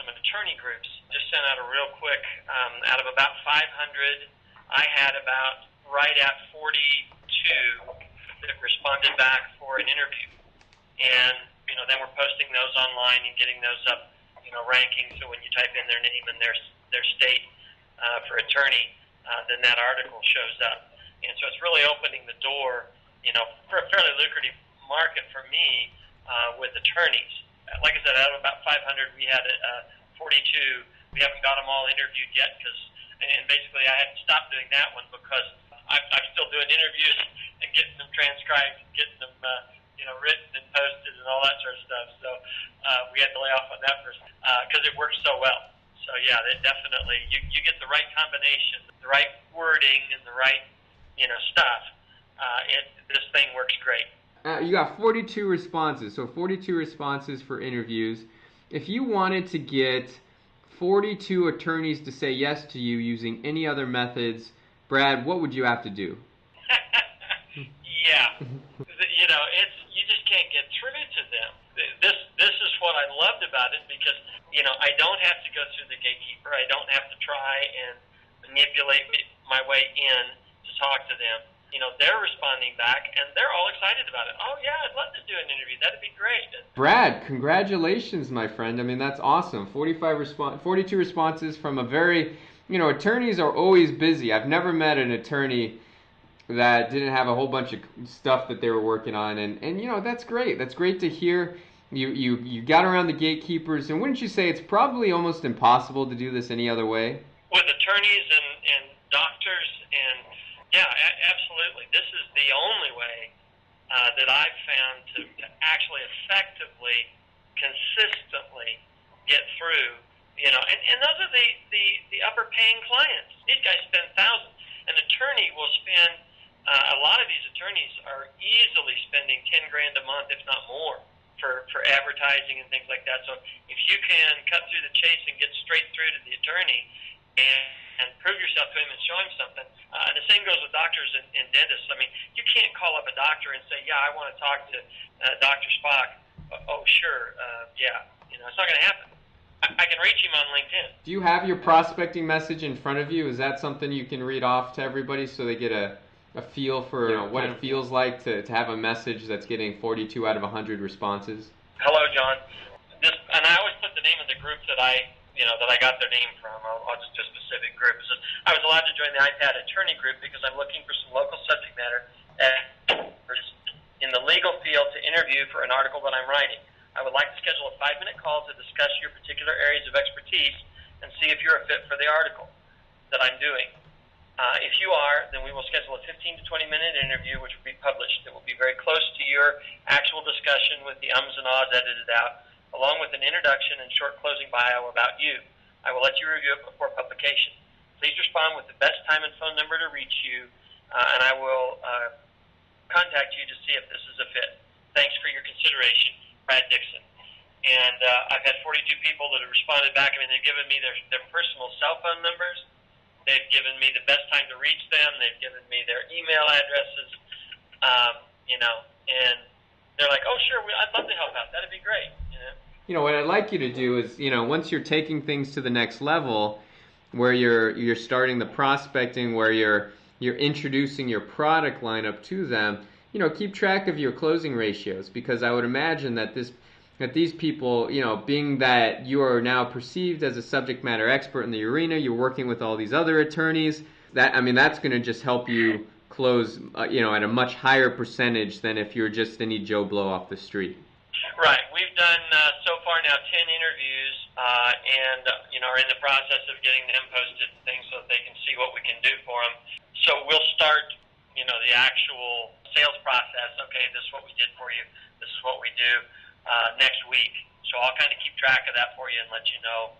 some attorney groups. Just sent out a real quick, out of about 500, I had about right at 42 that responded back for an interview. And, then we're posting those online and getting those up, ranking. So when you type in their name and their state for attorney, then that article shows up. And so it's really opening the door, for a fairly lucrative market for me with attorneys. Like I said, out of about 500, we had 42. We haven't got them all interviewed yet and basically I had to stop doing that one because I'm still doing interviews and getting them transcribed and getting them, written and posted and all that sort of stuff. So we had to lay off on that person because it works so well. So yeah, it definitely, you get the right combination, the right wording and the right, stuff. This thing works great. You got 42 responses, so 42 responses for interviews. If you wanted to get 42 attorneys to say yes to you using any other methods, Brad, what would you have to do? Yeah, you just can't get through to them. This is what I loved about it because, I don't have to go through the gatekeeper. I don't have to try and manipulate my way in to talk to them. They're responding back, and they're all excited about it. Oh, yeah, I'd love to do an interview. That'd be great. Brad, congratulations, my friend. I mean, that's awesome. 42 responses from a very, attorneys are always busy. I've never met an attorney that didn't have a whole bunch of stuff that they were working on, and that's great. That's great to hear. You got around the gatekeepers, and wouldn't you say it's probably almost impossible to do this any other way? With attorneys and doctors and yeah, absolutely. This is the only way that I've found to actually effectively, consistently get through, and those are the upper paying clients. These guys spend thousands. An attorney will spend, a lot of these attorneys are easily spending 10 grand a month, if not more, for advertising and things like that. So if you can cut through the chase and get straight through to the attorney and prove yourself to him and show him something. And the same goes with doctors and dentists. I mean, you can't call up a doctor and say, yeah, I want to talk to Dr. Spock. Oh, sure, yeah. It's not going to happen. I can reach him on LinkedIn. Do you have your prospecting message in front of you? Is that something you can read off to everybody so they get a feel for what it feels like to have a message that's getting 42 out of 100 responses? Hello, John. And I always put the name of the group that I got their name from. I'll just do a specific group. So I was allowed to join the iPad attorney group because I'm looking for some local subject matter experts in the legal field to interview for an article that I'm writing. I would like to schedule a 5-minute call to discuss your particular areas of expertise and see if you're a fit for the article that I'm doing. If you are, then we will schedule a 15 to 20-minute interview which will be published. It will be very close to your actual discussion with the ums and ahs edited out, along with an introduction and short closing bio about you. I will let you review it before publication. Please respond with the best time and phone number to reach you, and I will contact you to see if this is a fit. Thanks for your consideration, Brad Dixon. And I've had 42 people that have responded back. I mean, they've given me their personal cell phone numbers. They've given me the best time to reach them. They've given me their email addresses, and they're like, oh, sure, I'd love to help out. That'd be great, what I'd like you to do is, once you're taking things to the next level, where you're starting the prospecting, where you're introducing your product lineup to them, keep track of your closing ratios, because I would imagine that these people, being that you are now perceived as a subject matter expert in the arena, you're working with all these other attorneys, that's going to just help you close, at a much higher percentage than if you're just any Joe Blow off the street. Right. We've done so far now 10 interviews and are in the process of getting them posted and things so that they can see what we can do for them. So we'll start, the actual sales process. Okay, this is what we did for you. This is what we do next week. So I'll kind of keep track of that for you and let you know